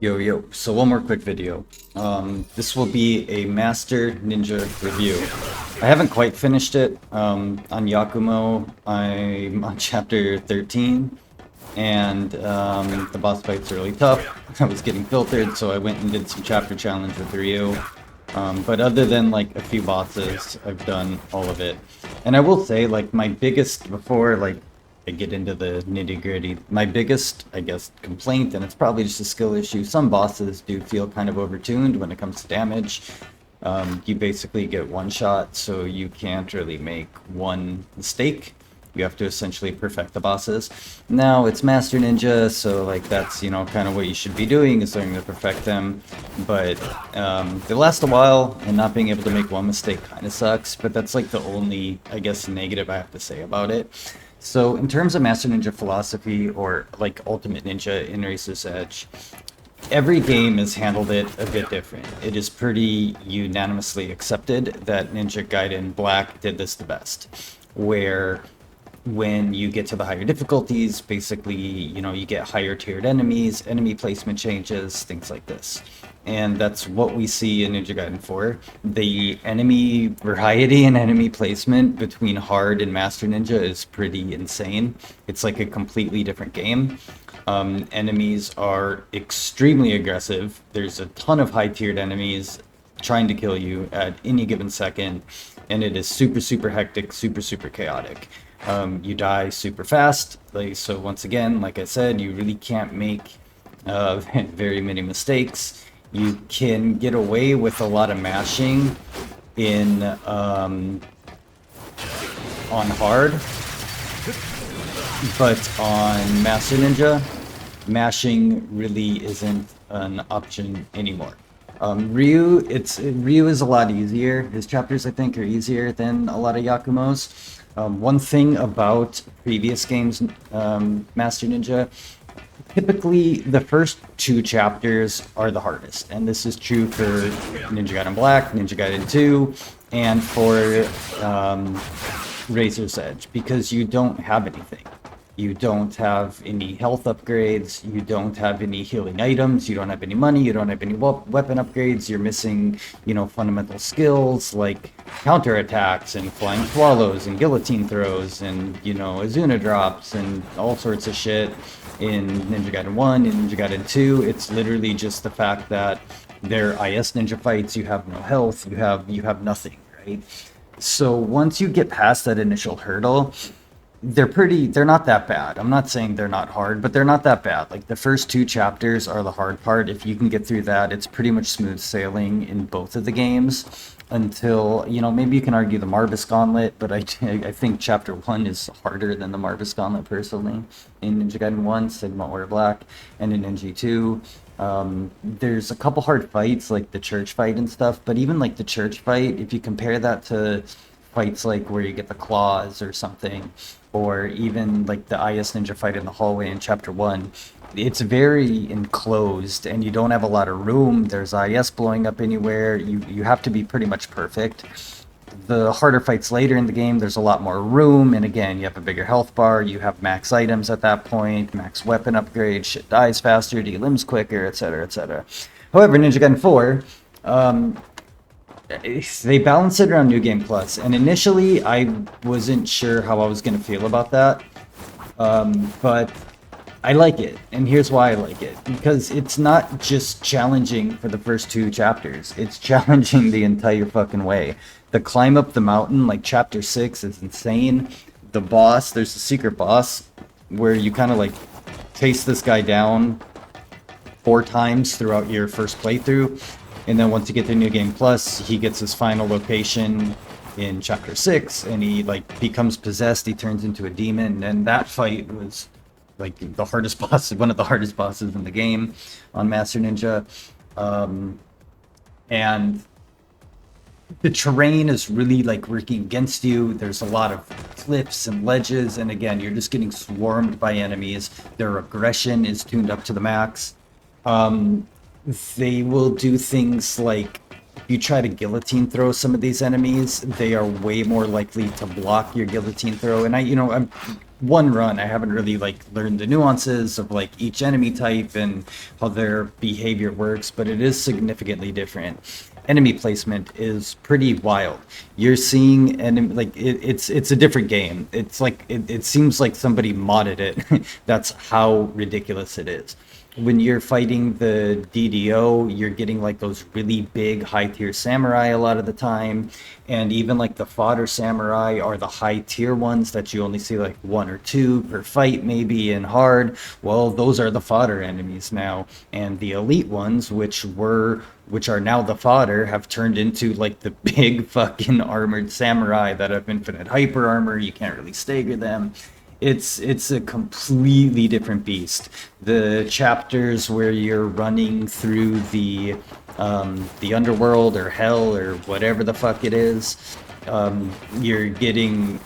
Yo, so one more quick video. This will be a Master Ninja review. I haven't quite finished it. On Yakumo, I'm on chapter 13, and the boss fight's really tough. I was getting filtered, so I went and did some chapter challenge with Ryu. But other than like a few bosses, I've done all of it. And I will say, like, my biggest, before like I get into the nitty gritty, my biggest, I guess, complaint, and it's probably just a skill issue, some bosses do feel kind of overtuned when it comes to damage. You basically get one shot, so you can't really make one mistake. You have to essentially perfect the bosses. Now, it's Master Ninja, so like that's, kind of what you should be doing, is learning to perfect them. But they last a while, and not being able to make one mistake kind of sucks, but that's like the only, I guess, negative I have to say about it. So in terms of Master Ninja philosophy, or like Ultimate Ninja in Razor's Edge, every game has handled it a bit different. It is pretty unanimously accepted that Ninja Gaiden Black did this the best, where when you get to the higher difficulties, basically, you get higher tiered enemies, enemy placement changes, things like this. And that's what we see in Ninja Gaiden 4. The enemy variety and enemy placement between Hard and Master Ninja is pretty insane. It's like a completely different game. Enemies are extremely aggressive. There's a ton of high-tiered enemies trying to kill you at any given second, and it is super hectic, super chaotic. You die super fast, so once again, like I said, you really can't make very many mistakes. You can get away with a lot of mashing in on hard, but on Master Ninja, mashing really isn't an option anymore. Ryu is a lot easier. His chapters, I think, are easier than a lot of Yakumo's. One thing about previous games, Master Ninja, typically the first two chapters are the hardest, and this is true for Ninja Gaiden Black, Ninja Gaiden 2, and for Razor's Edge, because you don't have anything. You don't have any health upgrades, you don't have any healing items, you don't have any money, you don't have any weapon upgrades, you're missing, fundamental skills like counterattacks and flying swallows and guillotine throws and, Azuna drops and all sorts of shit. In Ninja Gaiden 1 and Ninja Gaiden 2, it's literally just the fact that they're IS ninja fights, you have no health, you have nothing, right? So once you get past that initial hurdle, they're not that bad. I'm not saying they're not hard, but they're not that bad. Like, the first two chapters are the hard part. If you can get through that, it's pretty much smooth sailing in both of the games, until, maybe you can argue the Marvis Gauntlet, but I think chapter 1 is harder than the Marvis Gauntlet, personally, in Ninja Gaiden 1, Sigma Order Black, and in NG2. There's a couple hard fights, like the church fight and stuff, but even like the church fight, if you compare that to fights like where you get the claws or something, or even like the IS Ninja fight in the hallway in chapter 1, it's very enclosed and you don't have a lot of room. There's IS blowing up anywhere. You have to be pretty much perfect. The harder fights later in the game, there's a lot more room, and again, you have a bigger health bar, you have max items at that point, max weapon upgrade, shit dies faster, delimbs quicker, etc, etc. However, Ninja Gaiden 4, they balance it around New Game Plus, and initially I wasn't sure how I was going to feel about that, but I like it, and here's why I like it. Because it's not just challenging for the first two chapters, it's challenging the entire fucking way. The climb up the mountain, like chapter 6, is insane. The boss, there's a secret boss where you kind of like chase this guy down 4 times throughout your first playthrough. And then once you get to New Game Plus, he gets his final location in chapter 6, and he like becomes possessed, he turns into a demon, and that fight was like the hardest boss, one of the hardest bosses in the game on Master Ninja. And the terrain is really like working against you. There's a lot of cliffs and ledges, and again, you're just getting swarmed by enemies. Their aggression is tuned up to the max. They will do things like, if you try to guillotine throw some of these enemies, they are way more likely to block your guillotine throw. And one run. I haven't really like learned the nuances of like each enemy type and how their behavior works, but it is significantly different. Enemy placement is pretty wild. You're seeing enemy like it's a different game. It's like it seems like somebody modded it. That's how ridiculous it is. When you're fighting the DDO, you're getting like those really big high tier samurai a lot of the time. And even like the fodder samurai are the high tier ones that you only see like one or two per fight, maybe in hard. Well, those are the fodder enemies now. And the elite ones, which are now the fodder, have turned into like the big fucking armored samurai that have infinite hyper armor. You can't really stagger them. It's a completely different beast. The chapters where you're running through the underworld or hell or whatever the fuck it is, you're getting,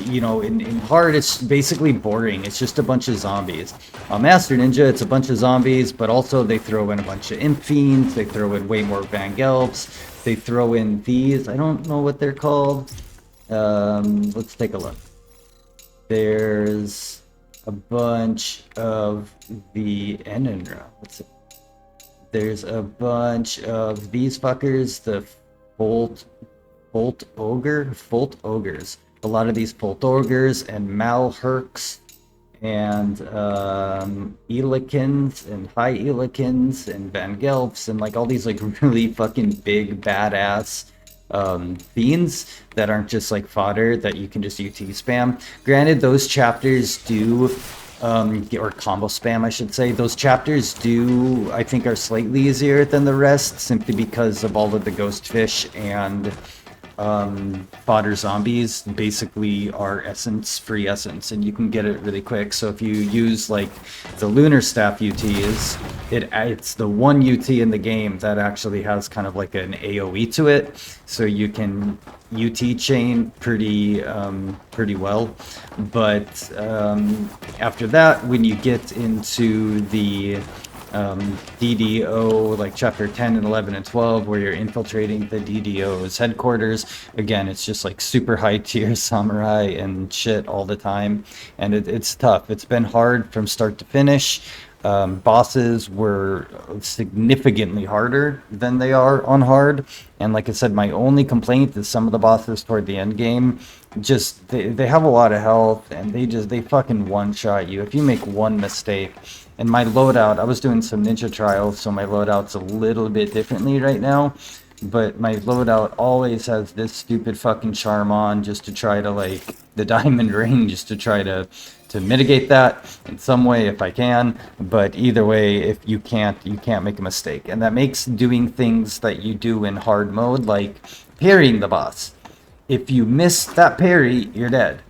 you know, in hard it's basically boring. It's just a bunch of zombies. Master Ninja, it's a bunch of zombies, but also they throw in a bunch of imp fiends. They throw in way more Van Gelfs. They throw in these. I don't know what they're called. Let's take a look. There's a bunch of the Enenra. What's it? There's a bunch of these fuckers, the Folt Ogres. A lot of these Folt Ogres and Malherks and Elikins and High Elikins and Van Gelfs and like all these like really fucking big badass fiends that aren't just like fodder that you can just UT spam. Granted, those chapters do, or combo spam, I should say. Those chapters do, I think, are slightly easier than the rest, simply because of all of the ghost fish and fodder zombies basically are essence, free essence, and you can get it really quick. So if you use like the lunar staff UTs, it's the one UT in the game that actually has kind of like an AoE to it, so you can UT chain pretty well. But after that, when you get into the DDO, like chapter 10 and 11 and 12, where you're infiltrating the DDO's headquarters. Again, it's just like super high tier samurai and shit all the time. And it's tough. It's been hard from start to finish. Bosses were significantly harder than they are on hard. And like I said, my only complaint is some of the bosses toward the end game, just they have a lot of health and they fucking one-shot you if you make one mistake. And my loadout, I was doing some ninja trials, so my loadout's a little bit differently right now. But my loadout always has this stupid fucking charm on, just to try to like the diamond ring, just to try to mitigate that in some way if I can. But either way, if you can't make a mistake, and that makes doing things that you do in hard mode, like parrying the boss. If you miss that parry, you're dead.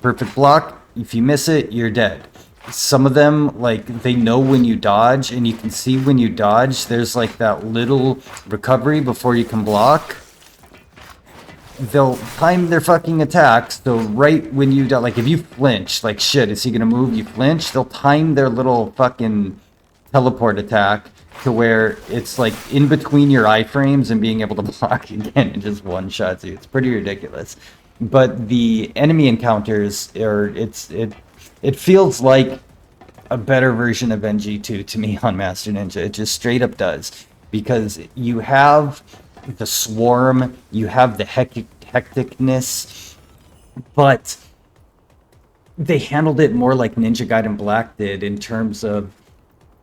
Perfect block. If you miss it, you're dead. Some of them, like, they know when you dodge, and you can see when you dodge, there's like that little recovery before you can block. They'll time their fucking attacks, so right when you like, if you flinch, like, shit, is he gonna move? You flinch, they'll time their little fucking teleport attack to where it's like in between your iframes and being able to block again and just one-shots you. It's pretty ridiculous. But the enemy encounters are, it feels like a better version of NG2 to me on Master Ninja. It just straight up does. Because you have the swarm, you have the hecticness, but they handled it more like Ninja Gaiden Black did in terms of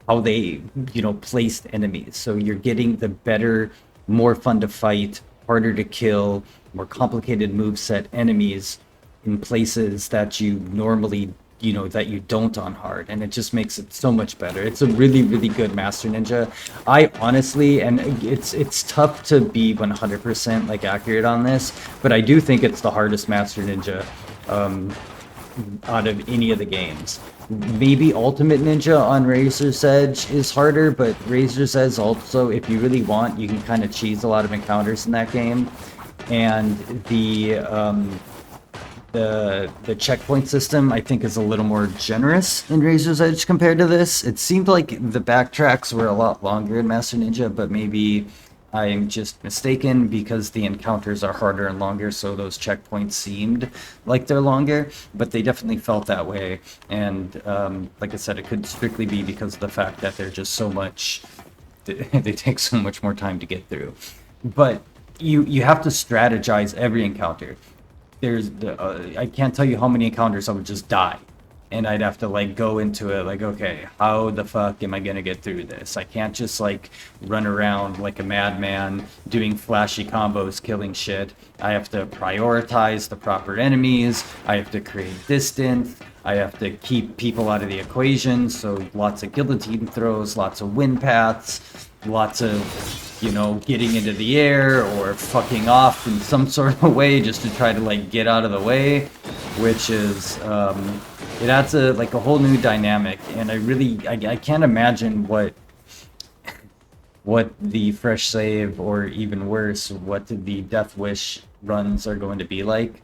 how they, you know, placed enemies. So you're getting the better, more fun to fight, harder to kill, more complicated moveset enemies in places that you normally, you know, that you don't on hard, and it just makes it so much better. It's a really, really good Master Ninja. I honestly, and it's tough to be 100% like accurate on this, but I do think it's the hardest Master Ninja out of any of the games. Maybe Ultimate Ninja on Razor's Edge is harder, but Razor's Edge also, if you really want, you can kind of cheese a lot of encounters in that game. And the checkpoint system, I think, is a little more generous in Razor's Edge compared to this. It seemed like the backtracks were a lot longer in Master Ninja, but maybe I'm just mistaken because the encounters are harder and longer, so those checkpoints seemed like they're longer, but they definitely felt that way. And like I said, it could strictly be because of the fact that they're just so much, they take so much more time to get through. But you have to strategize every encounter. I can't tell you how many encounters I would just die, and I'd have to like go into it like, okay, how the fuck am I gonna get through this? I can't just like run around like a madman doing flashy combos killing shit. I have to prioritize the proper enemies. I have to create distance. I have to keep people out of the equation, so lots of guillotine throws, lots of wind paths, lots of, you know, getting into the air or fucking off in some sort of way just to try to like get out of the way, which is it adds a like a whole new dynamic. And I can't imagine what the fresh save, or even worse, what the Death Wish runs are going to be like.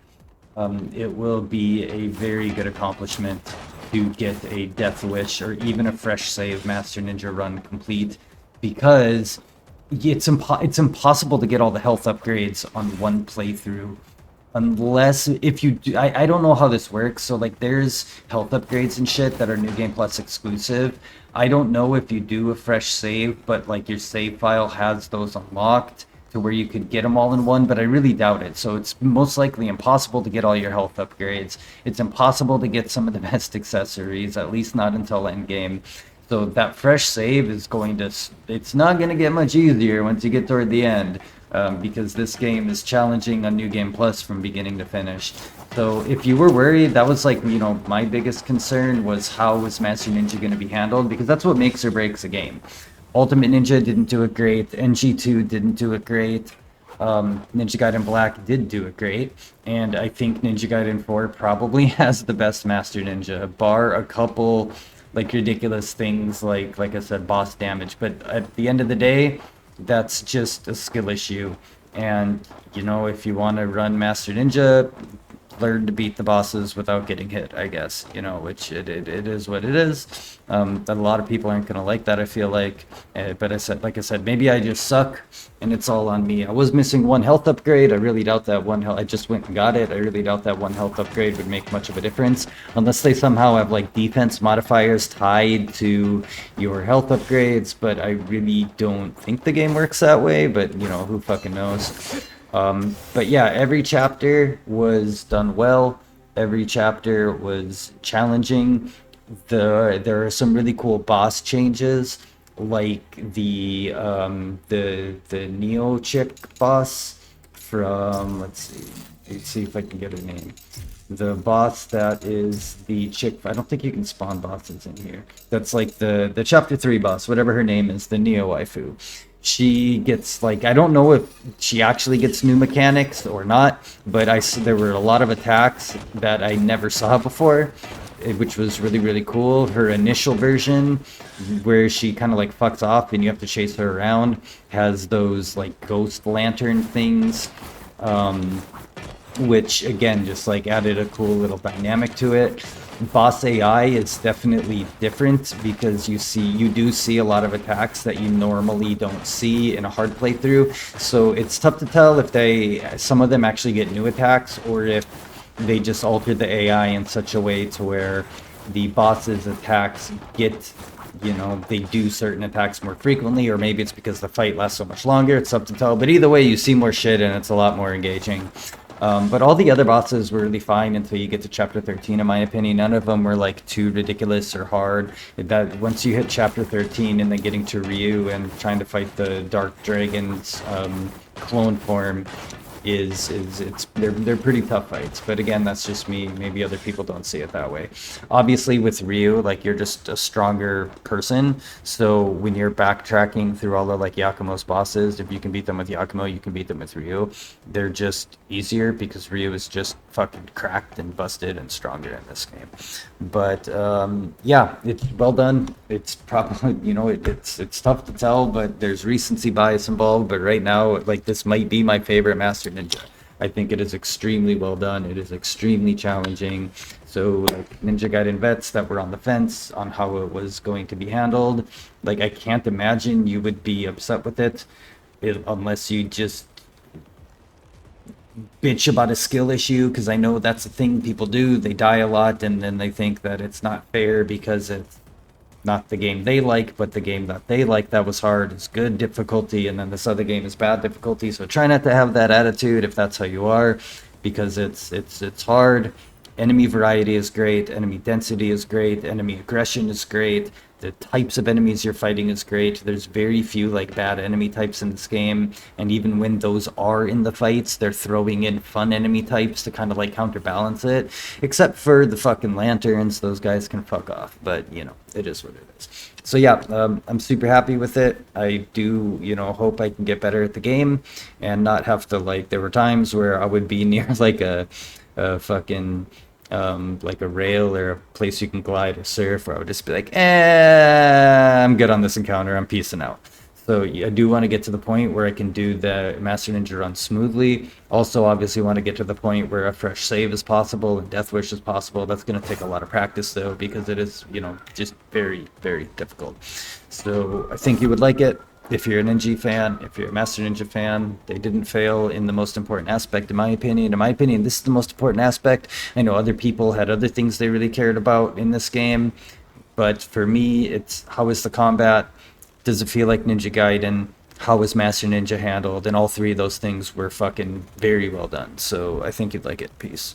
It will be a very good accomplishment to get a Death Wish or even a fresh save Master Ninja run complete, because it's impossible to get all the health upgrades on one playthrough, unless if you do, I don't know how this works. So like there's health upgrades and shit that are New Game Plus exclusive. I don't know if you do a fresh save, but like your save file has those unlocked to where you could get them all in one, but I really doubt it. So it's most likely impossible to get all your health upgrades. It's impossible to get some of the best accessories, at least not until end game. So that fresh save is going to, it's not going to get much easier once you get toward the end, because this game is challenging on New Game Plus from beginning to finish. So if you were worried, that was like, you know, my biggest concern was how was Master Ninja going to be handled, because that's what makes or breaks a game. Ultimate Ninja didn't do it great. NG2 didn't do it great. Ninja Gaiden Black did do it great. And I think Ninja Gaiden 4 probably has the best Master Ninja, bar a couple like ridiculous things like I said, boss damage. But at the end of the day, that's just a skill issue. And, you know, if you want to run Master Ninja, learn to beat the bosses without getting hit, I guess, you know, which it is what it is. A lot of people aren't going to like that, I feel like. But like I said, maybe I just suck and it's all on me. I was missing one health upgrade. I really doubt that one health, I just went and got it. I really doubt that one health upgrade would make much of a difference unless they somehow have like defense modifiers tied to your health upgrades. But I really don't think the game works that way, but you know, who fucking knows. But yeah, every chapter was done well. Every chapter was challenging. There are some really cool boss changes, like the Neo chick boss from, let's see if I can get her name. The boss that is the chick, I don't think you can spawn bosses in here. That's like the chapter 3 boss, whatever her name is, the Neo waifu. She gets like, I don't know if she actually gets new mechanics or not, but there were a lot of attacks that I never saw before, which was really cool. Her initial version, where she kind of like fucks off and you have to chase her around, has those like ghost lantern things, which again just like added a cool little dynamic to it. Boss AI is definitely different because you do see a lot of attacks that you normally don't see in a hard playthrough. So it's tough to tell if some of them actually get new attacks, or if they just altered the AI in such a way to where the boss's attacks get, you know, they do certain attacks more frequently, or maybe it's because the fight lasts so much longer. It's tough to tell, but either way, you see more shit and it's a lot more engaging. But all the other bosses were really fine until you get to chapter 13, in my opinion. None of them were like too ridiculous or hard. That once you hit chapter 13 and then getting to Ryu and trying to fight the Dark Dragon's clone form, they're pretty tough fights. But again, that's just me. Maybe other people don't see it that way. Obviously with Ryu, like, you're just a stronger person, so when you're backtracking through all the like Yakumo's bosses, if you can beat them with Yakumo, you can beat them with Ryu. They're just easier because Ryu is just fucking cracked and busted and stronger in this game. But yeah, it's well done. It's probably, you know, it's tough to tell, but there's recency bias involved. But right now, like, this might be my favorite Master Ninja. I think it is extremely well done. It is extremely challenging. So like Ninja Gaiden vets that were on the fence on how it was going to be handled, like, I can't imagine you would be upset with it. unless you just bitch about a skill issue, because I know that's a thing people do. They die a lot and then they think that it's not fair because it's not the game they like, but the game that they like that was hard is good difficulty, and then this other game is bad difficulty. So try not to have that attitude if that's how you are, because it's hard. Enemy variety is great, enemy density is great, enemy aggression is great, the types of enemies you're fighting is great. There's very few like bad enemy types in this game, and even when those are in the fights, they're throwing in fun enemy types to kind of like counterbalance it, except for the fucking lanterns. Those guys can fuck off, but you know, it is what it is. So yeah, I'm super happy with it. I do, you know, hope I can get better at the game and not have to, like, there were times where I would be near like a fucking like a rail or a place you can glide or surf, where I would just be like, I'm good on this encounter, I'm peacing out. So I do want to get to the point where I can do the Master Ninja run smoothly. Also, obviously, want to get to the point where a fresh save is possible and Death Wish is possible. That's going to take a lot of practice, though, because it is, you know, just very, very difficult. So I think you would like it. If you're an NG fan, if you're a Master Ninja fan, they didn't fail in the most important aspect, in my opinion. In my opinion, this is the most important aspect. I know other people had other things they really cared about in this game, but for me, it's how is the combat? Does it feel like Ninja Gaiden? How is Master Ninja handled? And all three of those things were fucking very well done. So I think you'd like it. Peace.